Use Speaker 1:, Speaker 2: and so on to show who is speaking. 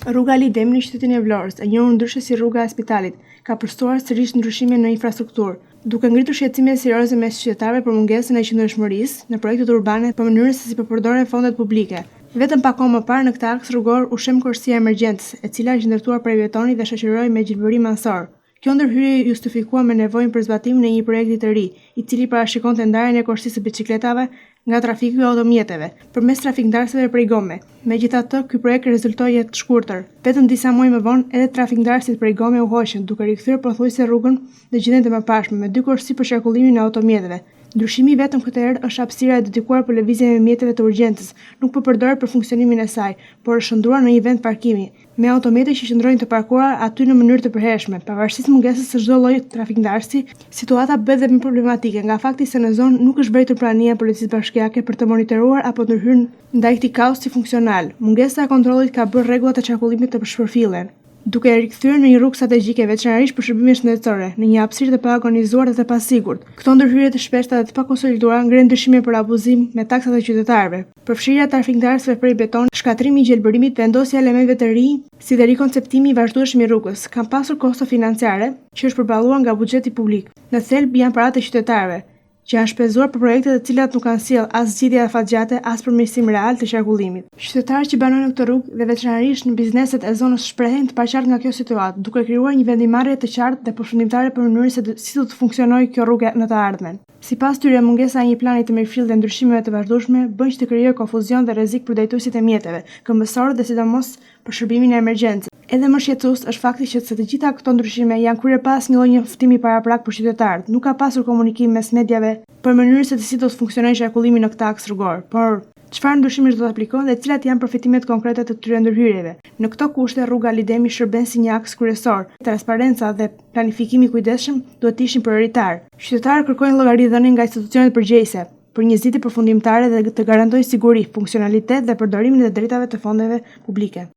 Speaker 1: Rruga Ali Demi në qytetin e Vlorës, e njohur ndryshe si rruga e Spitalit, ka përshtuar sërish ndryshime në infrastrukturë, duke ngritur shqetësime serioze mes qytetarëve për mungesën e qëndrueshmërisë në projektet urbane për mënyrën se si përdoren fondet publike. Vetëm pak kohë më parë në këtë aks rrugor u shem korsia e emergjencës, e cila është ndërtuar prej betoni dhe shoqëroi me gjelbërim ansor. Kjo ndërhyrje justifikua me nevojën për zbatimin e një projekti të ri, i cili parashikonte ndarjen e korsisë së biçikletave nga trafiku i automjeteve, përmes trafikndarësve prej gome. Megjithatë, ky projekt rezultoi jetë të shkurtër. Vetëm disa muaj më vonë, edhe trafikndarësit prej gome u hoqën, duke rikthyer pothuajse rrugën në gjendjen e mëparshme me dy korsi për qarkullimin e automjeteve. Ndryshimi vetëm këtë herë është hapësira e dedikuar për lëvizjen me mjeteve të urgjencës, nuk po përdoret për funksionimin e saj, por është shndruar në një vend parkimi, me automjete që qëndrojnë të parkuara aty në mënyrë të përhershme. Pavarësisht mungesës së çdo lloji trafikndarësi, situata bëhet dhe më problematike nga fakti se në zonë nuk është bërë prania e policisë bashkiake për të monitoruar apo ndërhyrë ndaj këtij kaosi funksional. Mungesa e kontrollit ka bërë rregullat e qarkullimit të shpërfillen, duke e rikthyer në një rrugë strategjike veçanërisht për shërbime shëndetësore, në një hapësirë të paorganizuar dhe të pasigurt. Këto ndërhyrje të shpeshta dhe të pakonsoliduara ngrenë dyshime për abuzim me taksat e qytetarëve. Përfshirja e trafikndarësve prej beton, shkatrimi i gjelbërimit, vendosja e elementeve të ri, si dhe rikonceptimi i vazhdueshëm i rrugës, kanë pasur kosto financiare që është përballuar nga buxheti publik. Në thelb janë paratë e qytetarëve, që janë shpenzuar për projekte të cilat nuk kanë sjell as zgjidhje afatgjate, as përmirësim real të qarkullimit. Qytetarët që banojnë në këtë rrugë dhe veçanërisht në bizneset e zonës shprehen të paqartë nga kjo situatë, duke krijuar një vendimarrje të qartë dhe përfundimtare për mënyrën se si do të funksionojë kjo rrugë në të ardhmen. Sipas tyre, mungesa e një plani të mirëfillt dhe ndryshimeve të vazhdueshme bën që të krijojë konfuzion dhe rrezik për drejtuesit e mjeteve, këmbësorët dhe sidomos për shërbimin e emergjencës. Edhe më shqetësues është fakti që të gjitha këto ndryshime janë kryer pas një lloji njoftimi paraprak për qytetarët. Nuk ka pasur komunikim mes mediave për mënyrën se si do të funksionojë qarkullimi në këtë aks rrugor. Por çfarë ndryshime do të aplikohen dhe cilat janë përfitimet konkrete të këtyre ndërhyrjeve? Në këto kushte, rruga Ali Demi shërben si një aks kryesor. Transparenca dhe planifikimi i kujdesshëm duhet të ishin prioritar. Qytetarët kërkojnë llogaridhënie nga institucionet përgjegjëse për një zgjidhje përfundimtare dhe të garantojë siguri, funksionalitet dhe përdorimin e drejtave të fondeve publike.